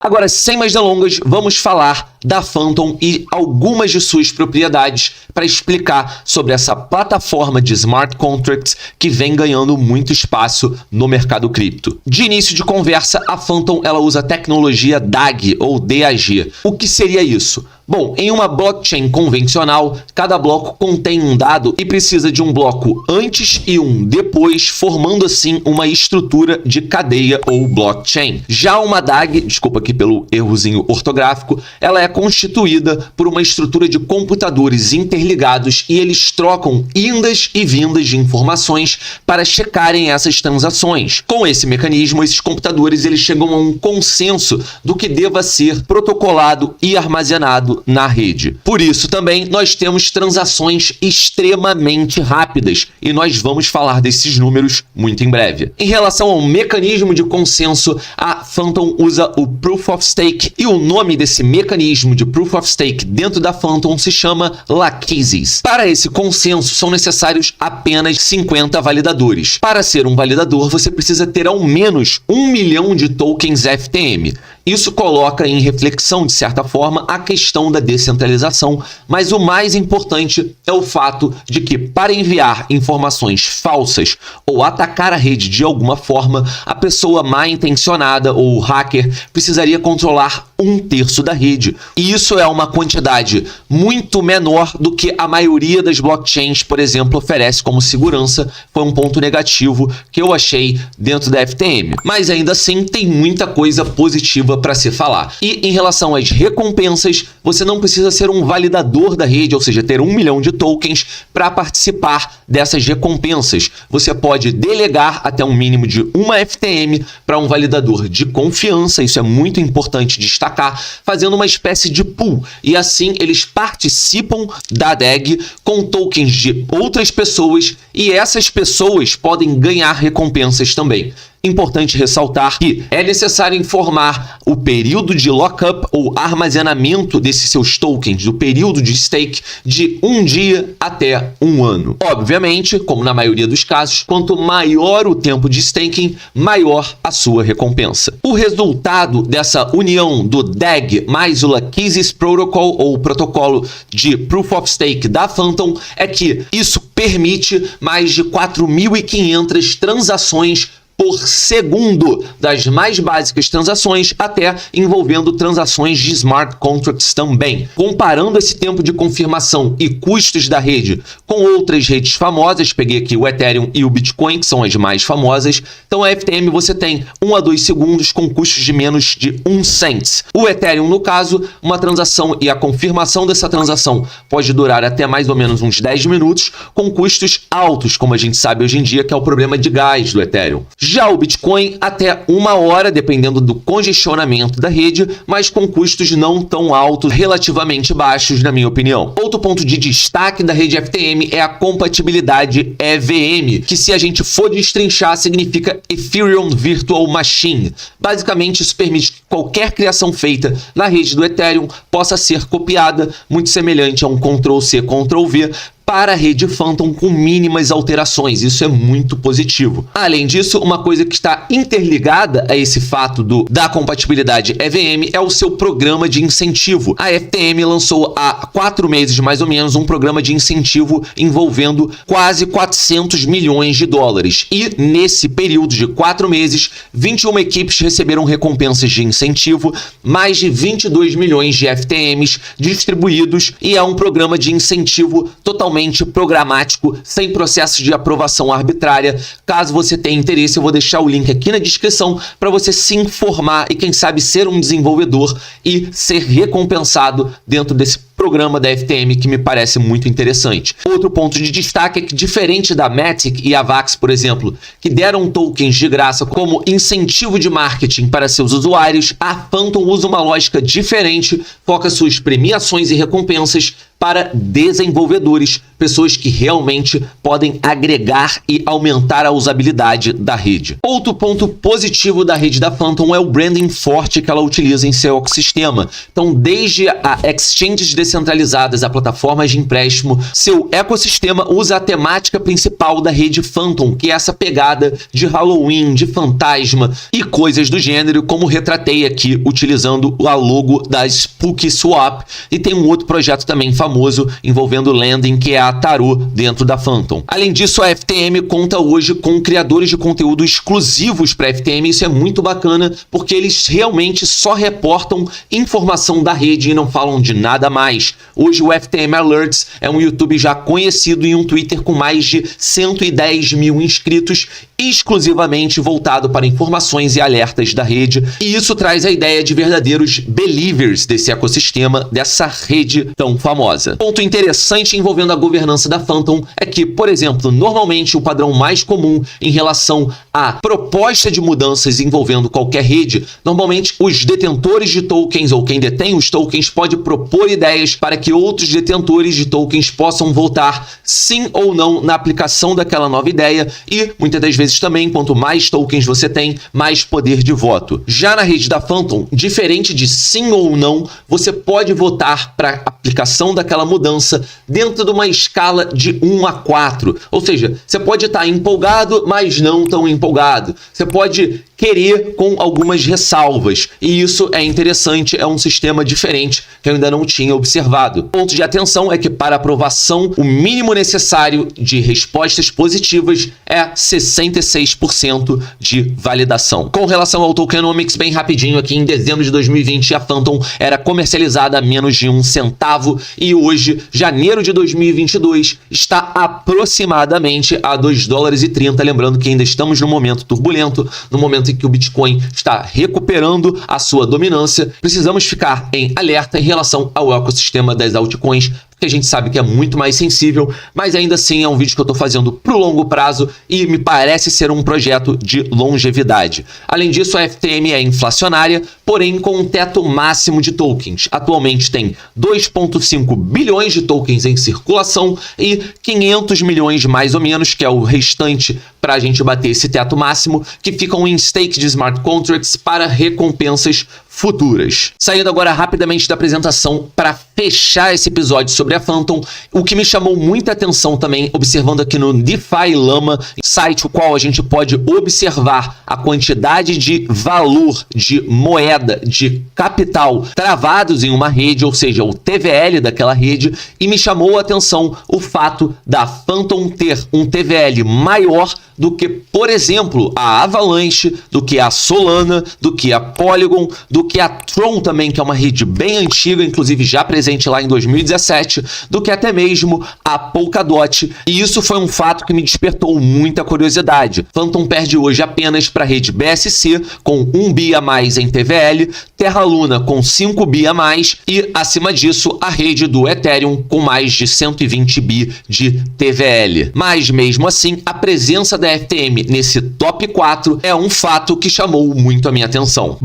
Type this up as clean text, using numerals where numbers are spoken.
Agora, sem mais delongas, vamos falar da Phantom e algumas de suas propriedades para explicar sobre essa plataforma de smart contracts que vem ganhando muito espaço no mercado cripto. De início de conversa, a Phantom ela usa a tecnologia DAG ou DAG. O que seria isso? Bom, em uma blockchain convencional, cada bloco contém um dado e precisa de um bloco antes e um depois, formando assim uma estrutura de cadeia ou blockchain. Já uma DAG, desculpa aqui pelo errozinho ortográfico, ela é constituída por uma estrutura de computadores interligados e eles trocam indas e vindas de informações para checarem essas transações. Com esse mecanismo, esses computadores eles chegam a um consenso do que deva ser protocolado e armazenado na rede. Por isso também nós temos transações extremamente rápidas e nós vamos falar desses números muito em breve. Em relação ao mecanismo de consenso, a Phantom usa o Proof of Stake e o nome desse mecanismo de Proof of Stake dentro da Phantom se chama Lachesis. Para esse consenso são necessários apenas 50 validadores. Para ser um validador você precisa ter ao menos 1 milhão de tokens FTM. Isso coloca em reflexão, de certa forma, a questão da descentralização, mas o mais importante é o fato de que, para enviar informações falsas ou atacar a rede de alguma forma, a pessoa mal intencionada ou hacker precisaria controlar 1/3 da rede. E isso é uma quantidade muito menor do que a maioria das blockchains, por exemplo, oferece como segurança. Foi um ponto negativo que eu achei dentro da FTM. Mas ainda assim, tem muita coisa positiva para se falar. E em relação às recompensas, você não precisa ser um validador da rede, ou seja, ter 1 milhão de tokens para participar dessas recompensas. Você pode delegar até um mínimo de uma FTM para um validador de confiança, isso é muito importante destacar, fazendo uma espécie de pool. E assim eles participam da DAG com tokens de outras pessoas e essas pessoas podem ganhar recompensas também. Importante ressaltar que é necessário informar o período de lockup ou armazenamento desses seus tokens, do período de stake, de 1 dia até 1 ano. Obviamente, como na maioria dos casos, quanto maior o tempo de staking, maior a sua recompensa. O resultado dessa união do DAG mais o Lachesis Protocol, ou protocolo de Proof of Stake da Phantom, é que isso permite mais de 4.500 transações por segundo, das mais básicas transações até envolvendo transações de smart contracts também. Comparando esse tempo de confirmação e custos da rede com outras redes famosas, peguei aqui o Ethereum e o Bitcoin, que são as mais famosas, então a FTM você tem 1 a 2 segundos com custos de menos de 1 cent. O Ethereum, no caso, uma transação e a confirmação dessa transação pode durar até mais ou menos uns 10 minutos, com custos altos, como a gente sabe hoje em dia, que é o problema de gás do Ethereum. Já o Bitcoin até 1 hora, dependendo do congestionamento da rede, mas com custos não tão altos, relativamente baixos, na minha opinião. Outro ponto de destaque da rede FTM é a compatibilidade EVM, que se a gente for destrinchar, significa Ethereum Virtual Machine. Basicamente, isso permite que qualquer criação feita na rede do Ethereum possa ser copiada, muito semelhante a um Ctrl+C, Ctrl+V, para a rede Phantom com mínimas alterações. Isso é muito positivo. Além disso, uma coisa que está interligada a esse fato da compatibilidade EVM é o seu programa de incentivo. A FTM lançou há 4 meses, mais ou menos, um programa de incentivo envolvendo quase 400 milhões de dólares. E nesse período de 4 meses, 21 equipes receberam recompensas de incentivo, mais de 22 milhões de FTMs distribuídos, e é um programa de incentivo totalmente programático, sem processo de aprovação arbitrária. Caso você tenha interesse, eu vou deixar o link aqui na descrição para você se informar e, quem sabe, ser um desenvolvedor e ser recompensado dentro desse programa da FTM, que me parece muito interessante. Outro ponto de destaque é que, diferente da Matic e a Vax, por exemplo, que deram tokens de graça como incentivo de marketing para seus usuários, a Phantom usa uma lógica diferente, foca suas premiações e recompensas para desenvolvedores, pessoas que realmente podem agregar e aumentar a usabilidade da rede. Outro ponto positivo da rede da Phantom é o branding forte que ela utiliza em seu ecossistema. Então, desde a exchanges descentralizadas a plataformas de empréstimo, seu ecossistema usa a temática principal da rede Phantom, que é essa pegada de Halloween, de fantasma e coisas do gênero, como retratei aqui utilizando a logo da Spooky Swap. E tem um outro projeto também famoso envolvendo lending, que é a Tarot dentro da Phantom. Além disso, a FTM conta hoje com criadores de conteúdo exclusivos para a FTM. Isso é muito bacana, porque eles realmente só reportam informação da rede e não falam de nada mais. Hoje o FTM Alerts é um YouTube já conhecido e um Twitter com mais de 110 mil inscritos, exclusivamente voltado para informações e alertas da rede. E isso traz a ideia de verdadeiros believers desse ecossistema, dessa rede tão famosa. Ponto interessante envolvendo a governança da Phantom é que, por exemplo, normalmente o padrão mais comum em relação à proposta de mudanças envolvendo qualquer rede, normalmente os detentores de tokens ou quem detém os tokens pode propor ideias para que outros detentores de tokens possam votar sim ou não na aplicação daquela nova ideia, e muitas das vezes também, quanto mais tokens você tem, mais poder de voto. Já na rede da Phantom, diferente de sim ou não, você pode votar para a aplicação daquela mudança dentro de uma escala de 1 a 4. Ou seja, você pode estar empolgado, mas não tão empolgado. Você pode querer com algumas ressalvas. E isso é interessante, é um sistema diferente que eu ainda não tinha observado. Ponto de atenção é que para aprovação, o mínimo necessário de respostas positivas é 66% de validação. Com relação ao tokenomics, bem rapidinho aqui, em dezembro de 2020, a Phantom era comercializada a menos de 1 centavo e hoje, janeiro de 2022, está aproximadamente a 2,30 dólares. Lembrando que ainda estamos num momento turbulento, no momento em que o Bitcoin está recuperando a sua dominância. Precisamos ficar em alerta em relação ao ecossistema das altcoins, que a gente sabe que é muito mais sensível, mas ainda assim é um vídeo que eu estou fazendo para o longo prazo e me parece ser um projeto de longevidade. Além disso, a FTM é inflacionária, porém com um teto máximo de tokens. Atualmente tem 2,5 bilhões de tokens em circulação e 500 milhões mais ou menos, que é o restante para a gente bater esse teto máximo, que ficam em stake de smart contracts para recompensas futuras. Saindo agora rapidamente da apresentação para fechar esse episódio sobre a Phantom, o que me chamou muita atenção também, observando aqui no DeFi Lama, site o qual a gente pode observar a quantidade de valor de moeda, de capital travados em uma rede, ou seja, o TVL daquela rede, e me chamou a atenção o fato da Phantom ter um TVL maior do que, por exemplo, a Avalanche, do que a Solana, do que a Polygon, do que a Tron também, que é uma rede bem antiga, inclusive já presente lá em 2017, do que até mesmo a Polkadot. E isso foi um fato que me despertou muita curiosidade. Phantom perde hoje apenas para a rede BSC, com 1 bi a mais em TVL, Terra Luna com 5 bi a mais e, acima disso, a rede do Ethereum com mais de 120 bi de TVL. Mas, mesmo assim, a presença da FTM nesse top 4 é um fato que chamou muito a minha atenção.